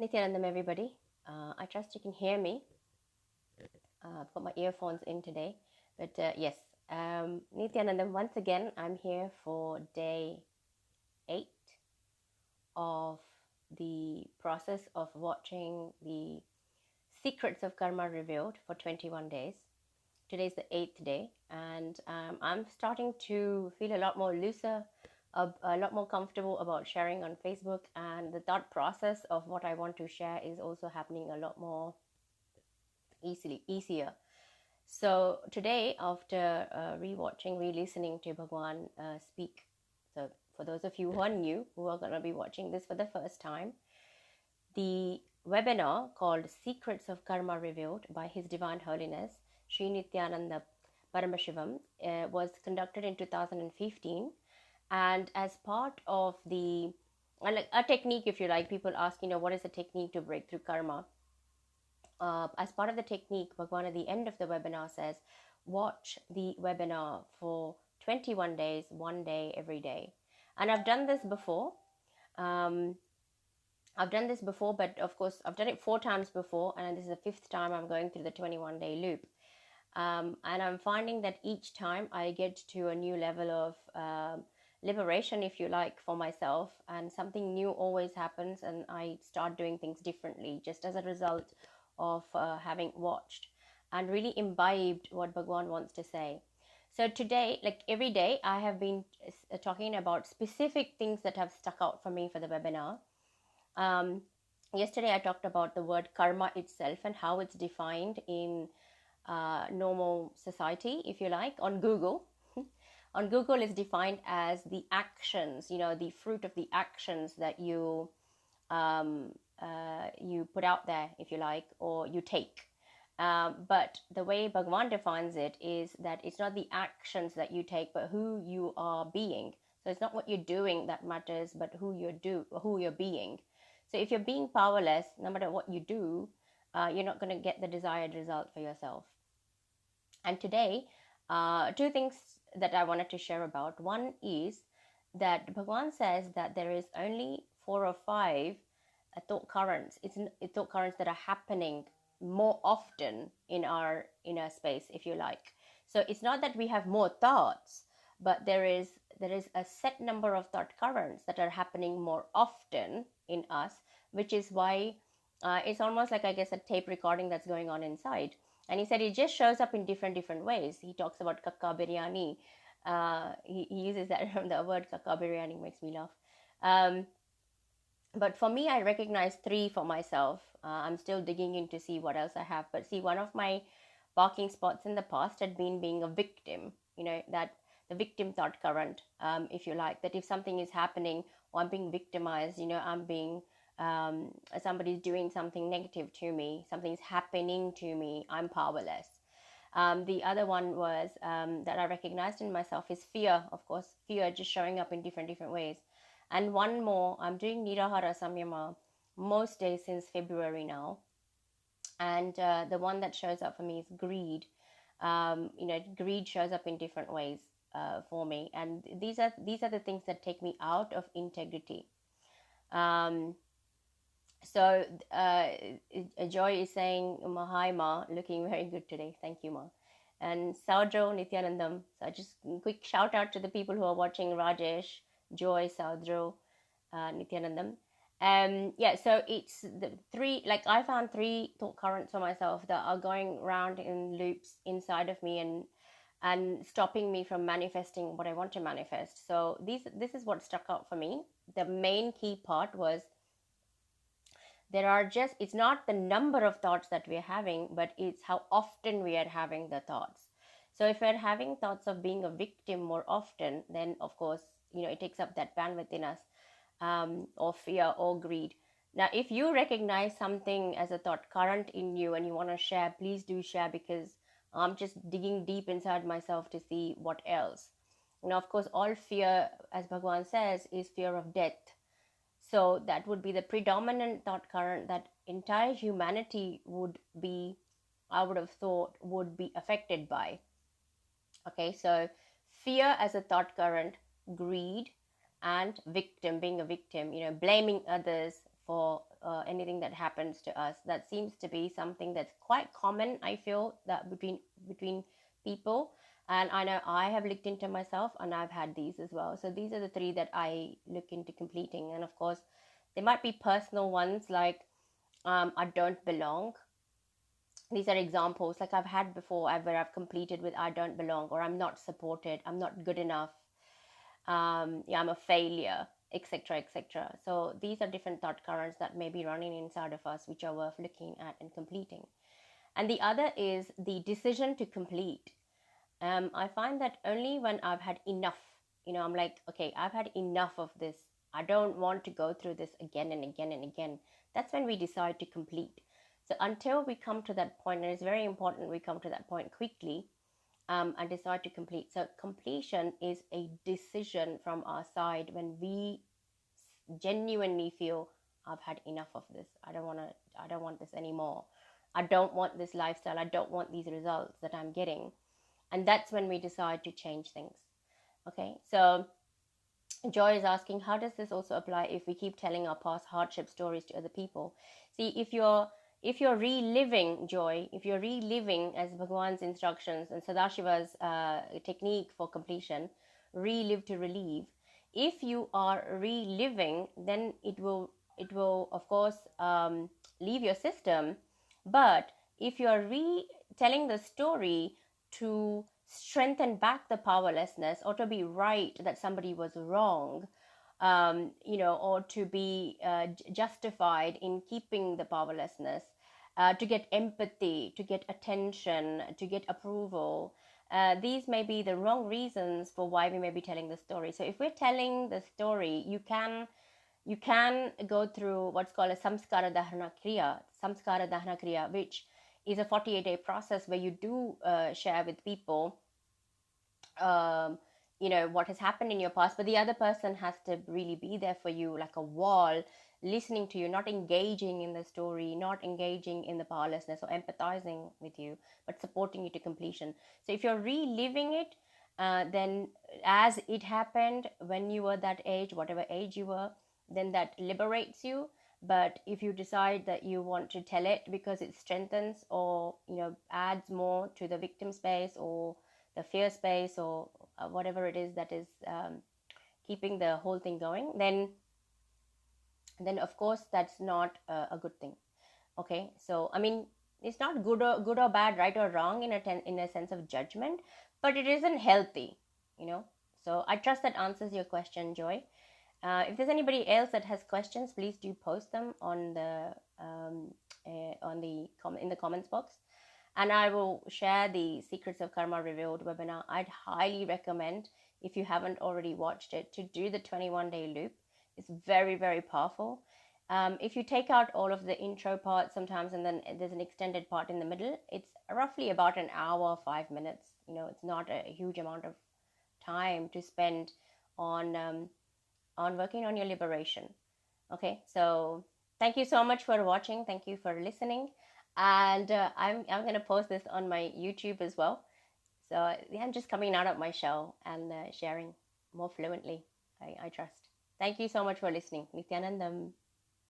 Nityanandam, everybody. I trust you can hear me. I've got my earphones in today. But yes, Nityanandam, once again, I'm here for day 8 of the process of watching the Secrets of Karma Revealed for 21 days. Today's the 8th day, and I'm starting to feel a lot more looser, a lot more comfortable about sharing on Facebook, and the thought process of what I want to share is also happening a lot more easier. So today, after rewatching, re-listening to Bhagwan speak, so for those of you who are new, who are going to be watching this for the first time, the webinar called Secrets of Karma Revealed by His Divine Holiness Sri Nityananda Paramashivam was conducted in 2015, and as part of the like a technique, if you like, people ask, what is the technique to break through karma? As part of the technique, Bhagwan at the end of the webinar says, watch the webinar for 21 days, one day every day. And I've done this before. But of course, I've done it 4 times before, and this is the 5th time I'm going through the 21-day loop. And I'm finding that each time I get to a new level of liberation, if you like, for myself, and something new always happens, and I start doing things differently just as a result of having watched and really imbibed what Bhagwan wants to say. So today, like every day, I have been talking about specific things that have stuck out for me for the webinar. Yesterday, I talked about the word karma itself and how it's defined in normal society, if you like, on Google. On Google, it's defined as the actions, the fruit of the actions that you put out there, if you like, or you take. But the way Bhagwan defines it is that it's not the actions that you take, but who you are being. So it's not what you're doing that matters, but who you're being. So if you're being powerless, no matter what you do, you're not going to get the desired result for yourself. And today, 2 things that I wanted to share about. One is that Bhagwan says that there is only 4 or 5 thought currents. It's thought currents that are happening more often in our inner space, if you like. So it's not that we have more thoughts, but there is a set number of thought currents that are happening more often in us, which is why it's almost like, I guess, a tape recording that's going on inside. And he said it just shows up in different ways. He talks about kakka biryani. He uses that the word kakka biryani makes me laugh. But for me, I recognize 3 for myself. I'm still digging in to see what else I have. But see, one of my barking spots in the past had been being a victim. That the victim thought current, if you like, that if something is happening or I'm being victimized, I'm being somebody's doing something negative to me, something's happening to me, I'm powerless. The other one was that I recognized in myself is fear. Of course, fear just showing up in different ways. And one more, I'm doing Nirahara Samyama most days since February now. And the one that shows up for me is greed. Greed shows up in different ways for me. And these are the things that take me out of integrity. So Joy is saying, Hi Ma, looking very good today. Thank you, Ma. And Saudro, Nityanandam. So just quick shout out to the people who are watching: Rajesh, Joy, Saudro, Nityanandam. So it's the 3, like I found 3 thought currents for myself that are going round in loops inside of me and stopping me from manifesting what I want to manifest. So this is what stuck out for me. The main key part was it's not the number of thoughts that we're having, but it's how often we are having the thoughts. So if we're having thoughts of being a victim more often, then of course, it takes up that bandwidth in us, or fear or greed. Now, if you recognize something as a thought current in you and you want to share, please do share, because I'm just digging deep inside myself to see what else. Of course, all fear, as Bhagwan says, is fear of death. So that would be the predominant thought current that entire humanity would be, I would have thought, would be affected by. Okay, so fear as a thought current, greed, and victim, being a victim, blaming others for anything that happens to us. That seems to be something that's quite common, I feel, that between people. And I know I have looked into myself, and I've had these as well. So these are the three that I look into completing. And of course, there might be personal ones like I don't belong. These are examples like I've had before, where I've completed with I don't belong, or I'm not supported, I'm not good enough, yeah, I'm a failure, etc., etc. So these are different thought currents that may be running inside of us, which are worth looking at and completing. And the other is the decision to complete. I find that only when I've had enough, I'm like, okay, I've had enough of this. I don't want to go through this again and again and again. That's when we decide to complete. So until we come to that point, and it's very important we come to that point quickly, and decide to complete. So completion is a decision from our side when we genuinely feel I've had enough of this. I don't want this anymore. I don't want this lifestyle. I don't want these results that I'm getting. And that's when we decide to change things. Okay, so Joy is asking, how does this also apply if we keep telling our past hardship stories to other people? See, if you're reliving, Joy, if you're reliving as Bhagwan's instructions and Sadashiva's technique for completion, relive to relieve, if you are reliving, then it will of course leave your system. But if you are retelling the story to strengthen back the powerlessness, or to be right that somebody was wrong, or to be justified in keeping the powerlessness, to get empathy, to get attention, to get approval. These may be the wrong reasons for why we may be telling the story. So if we're telling the story, you can go through what's called a samskara dahana kriya, which is a 48-day process where you do share with people what has happened in your past, but the other person has to really be there for you, like a wall, listening to you, not engaging in the story, not engaging in the powerlessness or empathizing with you, but supporting you to completion. So if you're reliving it, then as it happened when you were that age, whatever age you were, then that liberates you. But if you decide that you want to tell it because it strengthens or adds more to the victim space or the fear space, or whatever it is that is keeping the whole thing going, then of course that's not a good thing. Okay, so I mean, it's not good or bad, right or wrong in a sense of judgment, but it isn't healthy. So I trust that answers your question, Joy. If there's anybody else that has questions, please do post them in the comments box, and I will share the Secrets of Karma Revealed webinar. I'd highly recommend, if you haven't already watched it, to do the 21-day loop. It's very, very powerful. If you take out all of the intro part sometimes, and then there's an extended part in the middle, it's roughly about an hour, 5 minutes. It's not a huge amount of time to spend on working on your liberation. Okay, so thank you so much for watching. Thank you for listening. And I'm going to post this on my YouTube as well. So yeah, I'm just coming out of my shell and sharing more fluently, I trust. Thank you so much for listening. Nityanandam.